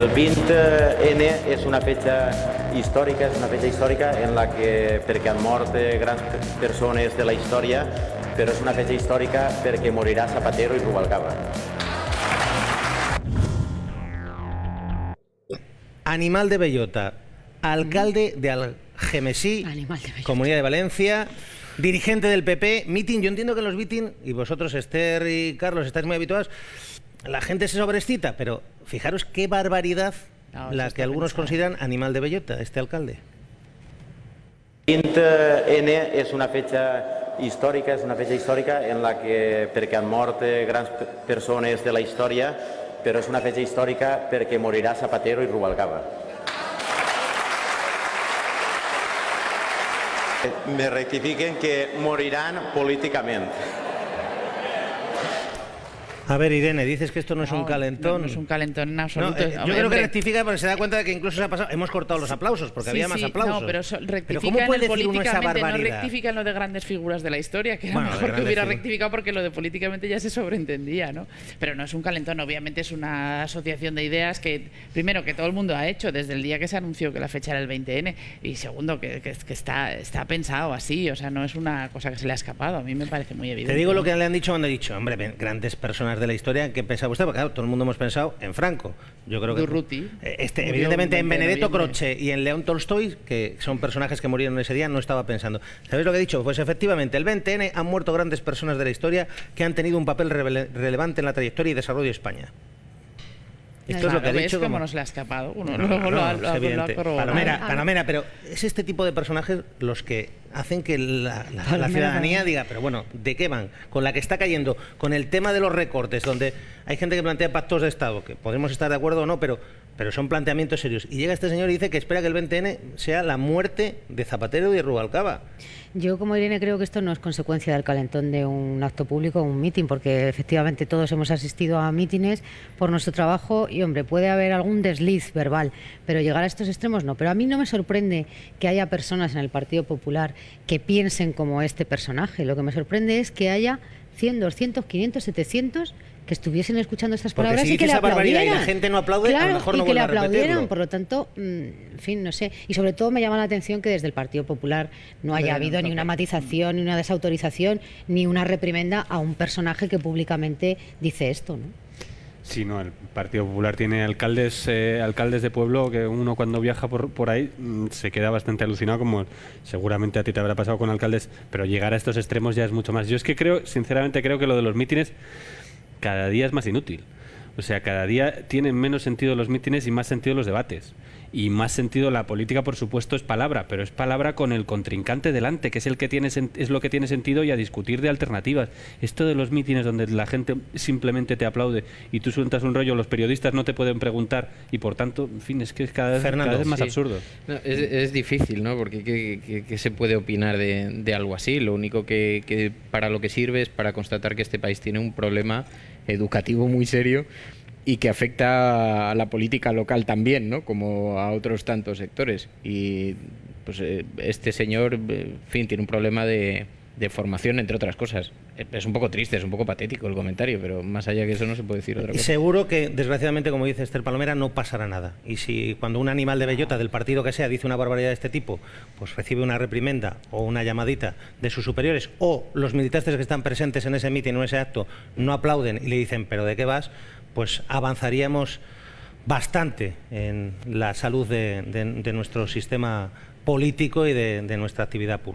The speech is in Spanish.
El 20N és una fetge històrica, en la que, perquè han mort grans persones de la història, però és una fetge històrica perquè morirà Zapatero i Rubalcaba. Animal de bellota, alcalde de Algemesí, Comunidad de Valencia, dirigente del PP, mitin. Yo entiendo que en los mitin, y vosotros, Esther y Carlos, estáis muy habituados, la gente se sobreexcita, pero fijaros qué barbaridad la que algunos consideran animal de bellota, este alcalde. 20N és una fetge històrica, en la que, perquè han mort grans persones de la història, però és una fetge històrica perquè morirà Zapatero i Rubalcaba. Me rectifiquen que moriran políticamente. A ver, Irene, dices que esto no es un calentón. No es un calentón en absoluto. Yo creo que rectifica porque se da cuenta de que incluso se ha pasado. Hemos cortado los aplausos porque había más aplausos. No, pero rectifican ¿cómo puede decir uno esa políticamente, barbaridad? no rectifican lo de grandes figuras de la historia, que era mejor que hubiera rectificado porque lo de políticamente ya se sobreentendía, ¿no? Pero no es un calentón, obviamente es una asociación de ideas que, primero, que todo el mundo ha hecho desde el día que se anunció que la fecha era el 20N, y segundo, que está pensado así, o sea, no es una cosa que se le ha escapado. A mí me parece muy evidente. Te digo lo que le han dicho cuando he dicho, hombre, grandes personas de la historia, ¿qué pensaba usted? Porque claro, todo el mundo hemos pensado en Franco. Yo creo que Durruti. Evidentemente en Benedetto Croce y en León Tolstoy, que son personajes que murieron ese día, no estaba pensando. ¿Sabéis lo que he dicho? Pues efectivamente, el 20N han muerto grandes personas de la historia que han tenido un papel relevante en la trayectoria y desarrollo de España. Esto es lo que ha dicho. ¿Cómo no se le ha escapado? Uno luego lo ha corroborado. Palomera, pero es este tipo de personajes los que hacen que la ciudadanía diga, pero bueno, ¿de qué van? Con la que está cayendo, con el tema de los recortes, donde hay gente que plantea pactos de Estado, que podemos estar de acuerdo o no, pero son planteamientos serios. Y llega este señor y dice que espera que el 20N sea la muerte de Zapatero y de Rubalcaba. Yo, como Irene, creo que esto no es consecuencia del calentón de un acto público o un mitin, porque efectivamente todos hemos asistido a mítines por nuestro trabajo y, hombre, puede haber algún desliz verbal, pero llegar a estos extremos no. Pero a mí no me sorprende que haya personas en el Partido Popular que piensen como este personaje. Lo que me sorprende es que haya 100, 200, 500, 700 que estuviesen escuchando estas palabras y que le aplaudieran. Y la gente no aplaude, claro, a lo mejor y no que le vuelve a aplaudieran. repetirlo. Por lo tanto, en fin, no sé. Y sobre todo me llama la atención que desde el Partido Popular no haya habido ni una matización, ni una desautorización, ni una reprimenda a un personaje que públicamente dice esto, ¿no? Sí, no, el Partido Popular tiene alcaldes de pueblo que uno cuando viaja por ahí se queda bastante alucinado, como seguramente a ti te habrá pasado con alcaldes, pero llegar a estos extremos ya es mucho más. Yo es que sinceramente creo que lo de los mítines cada día es más inútil. O sea, cada día tienen menos sentido los mítines y más sentido los debates. Y más sentido la política, por supuesto, es palabra, pero es palabra con el contrincante delante, que es el que es lo que tiene sentido, y a discutir de alternativas. Esto de los mítines donde la gente simplemente te aplaude y tú sueltas un rollo, los periodistas no te pueden preguntar y por tanto, en fin, es que es cada vez es más absurdo. No, es difícil, ¿no? Porque ¿qué se puede opinar de algo así? Lo único que para lo que sirve es para constatar que este país tiene un problema educativo muy serio y que afecta a la política local también, ¿no? Como a otros tantos sectores. Y pues este señor, en fin, tiene un problema de formación, entre otras cosas. Es un poco triste, es un poco patético el comentario, pero más allá que eso no se puede decir otra cosa. Y seguro que, desgraciadamente, como dice Esther Palomera, no pasará nada. Y si cuando un animal de bellota del partido que sea dice una barbaridad de este tipo, pues recibe una reprimenda o una llamadita de sus superiores, o los militantes que están presentes en ese mitin o en ese acto no aplauden y le dicen, ¿pero de qué vas?, pues avanzaríamos bastante en la salud de nuestro sistema político y de nuestra actividad pública.